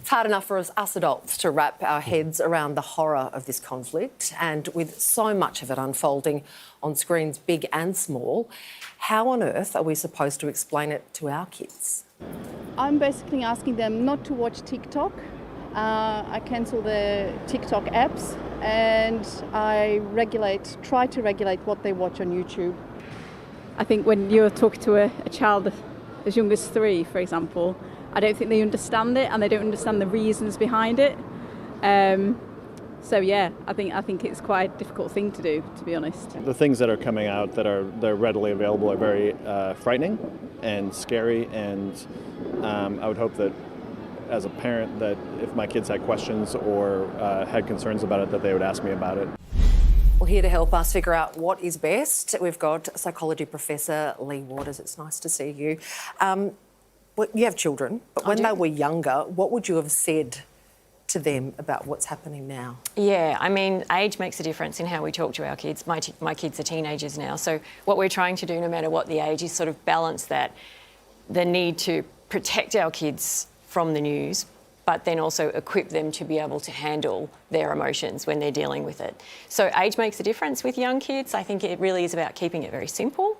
It's hard enough for us adults to wrap our heads around the horror of this conflict, and with so much of it unfolding on screens big and small, how on earth are we supposed to explain it to our kids? I'm basically asking them not to watch TikTok. I cancel the TikTok apps and I try to regulate what they watch on YouTube. I think when you're talking to a child as young as 3, for example, I don't think they understand it and they don't understand the reasons behind it. So yeah, I think it's quite a difficult thing to do, to be honest. The things that are coming out they're readily available are very frightening and scary, and I would hope that as a parent that if my kids had questions or had concerns about it, that they would ask me about it. Well, here to help us figure out what is best, we've got psychology professor Lea Waters. It's nice to see you. Well, you have children, but when they were younger, what would you have said to them about what's happening now? Yeah, I mean, age makes a difference in how we talk to our kids. My kids are teenagers now, so what we're trying to do, no matter what the age, is sort of balance the need to protect our kids from the news, but then also equip them to be able to handle their emotions when they're dealing with it. So age makes a difference with young kids. I think it really is about keeping it very simple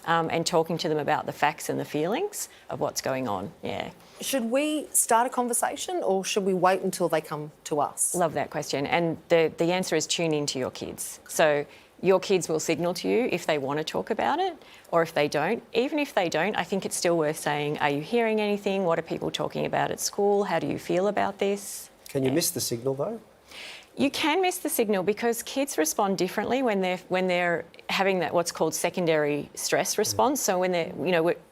and talking to them about the facts and the feelings of what's going on, yeah. Should we start a conversation or should we wait until they come to us? Love that question. And the answer is tune into your kids. So your kids will signal to you if they want to talk about it or if they don't. Even if they don't, I think it's still worth saying, are you hearing anything? What are people talking about at school? How do you feel about this? Can you miss the signal though? You can miss the signal because kids respond differently when they're having that what's called secondary stress response. So when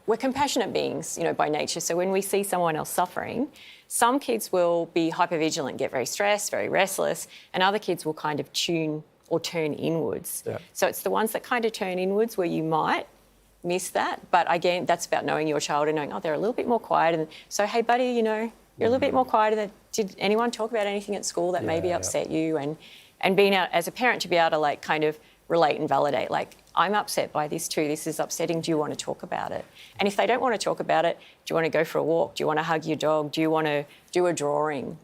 we're compassionate beings, by nature. So when we see someone else suffering, some kids will be hypervigilant, get very stressed, very restless, and other kids will kind of tune or turn inwards. Yeah. So it's the ones that kind of turn inwards where you might miss that. But again, that's about knowing your child and knowing, they're a little bit more quiet. And so, hey, buddy, you're a little bit more quiet. Did anyone talk about anything at school that maybe upset you? And being out as a parent to be able to kind of relate and validate, I'm upset by this too. This is upsetting. Do you want to talk about it? And if they don't want to talk about it, do you want to go for a walk? Do you want to hug your dog? Do you want to do a drawing?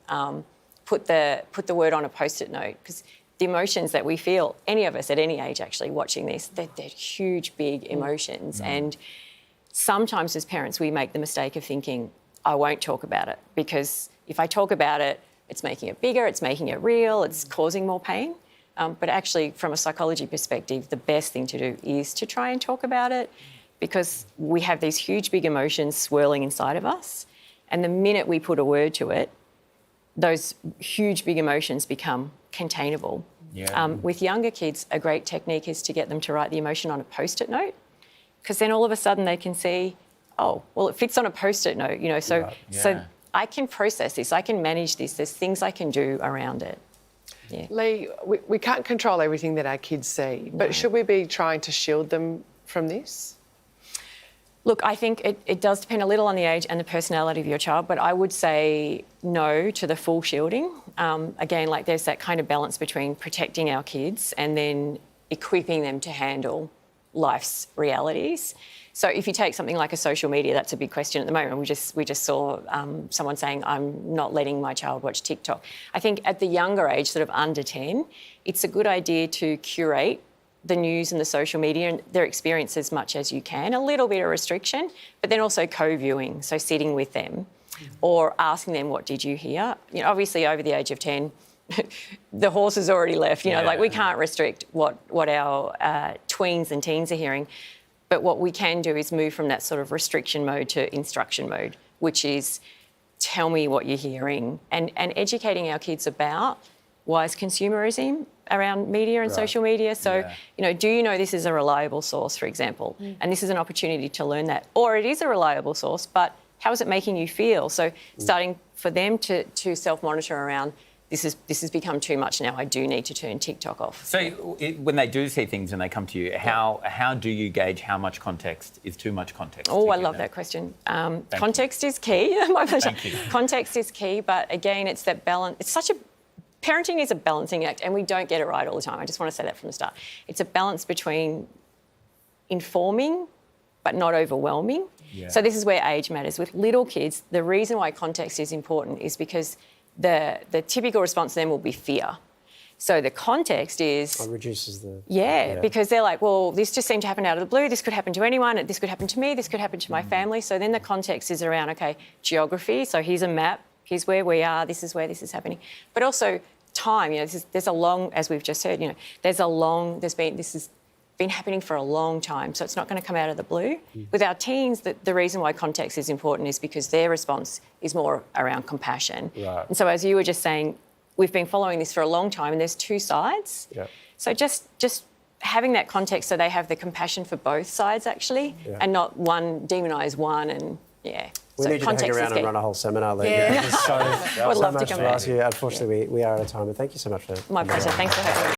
Put the word on a Post-it note, because the emotions that we feel, any of us at any age actually watching this, they're huge, big emotions. And sometimes as parents, we make the mistake of thinking, I won't talk about it because if I talk about it, it's making it bigger, it's making it real, it's causing more pain. But actually, from a psychology perspective, the best thing to do is to try and talk about it because we have these huge, big emotions swirling inside of us. And the minute we put a word to it, those huge, big emotions become containable. Yeah. With younger kids, a great technique is to get them to write the emotion on a Post-it note, because then all of a sudden they can see, oh, well, it fits on a Post-it note, so I can process this, I can manage this, there's things I can do around it. Yeah. Lea, we can't control everything that our kids see, but should we be trying to shield them from this? Look, I think it does depend a little on the age and the personality of your child, but I would say no to the full shielding. Again, there's that kind of balance between protecting our kids and then equipping them to handle life's realities. So if you take something like a social media, that's a big question at the moment. We just saw someone saying, I'm not letting my child watch TikTok. I think at the younger age, sort of under 10, it's a good idea to curate the news and the social media and their experience as much as you can. A little bit of restriction, but then also co-viewing, so sitting with them or asking them, what did you hear? Obviously over the age of 10, the horse has already left. We can't restrict what our tweens and teens are hearing. But what we can do is move from that sort of restriction mode to instruction mode, which is tell me what you're hearing and educating our kids about wise consumerism around media and social media. So, do you know this is a reliable source, for example? And this is an opportunity to learn that. Or it is a reliable source, but how is it making you feel? So starting for them to self-monitor around this has become too much now. I do need to turn TikTok off. So when they do see things and they come to you, how do you gauge how much context is too much context? Oh, I love that question. Context is key. My pleasure. Thank you. Context is key, but again, it's that balance. Parenting is a balancing act, and we don't get it right all the time. I just want to say that from the start. It's a balance between informing but not overwhelming, So this is where age matters. With little kids, the reason why context is important is because the typical response to them will be fear. So the context is... It reduces the... Yeah, because they're like, well, this just seemed to happen out of the blue. This could happen to anyone. This could happen to me. This could happen to my family. So then the context is around, OK, geography. So here's a map. Here's where we are. This is where this is happening. But also time. There's a long, as we've just heard, this has been happening for a long time. So it's not going to come out of the blue. With our teens, the reason why context is important is because their response is more around compassion. Right. And so as you were just saying, we've been following this for a long time and there's two sides. Yeah. So just having that context so they have the compassion for both sides actually and not one demonise one and We so need you to hang context around is and key. run a whole seminar, Lea. Yeah. There's so Would love to much come to back. ask you. Unfortunately, we are out of time. But thank you so much for My pleasure. Thanks for having me.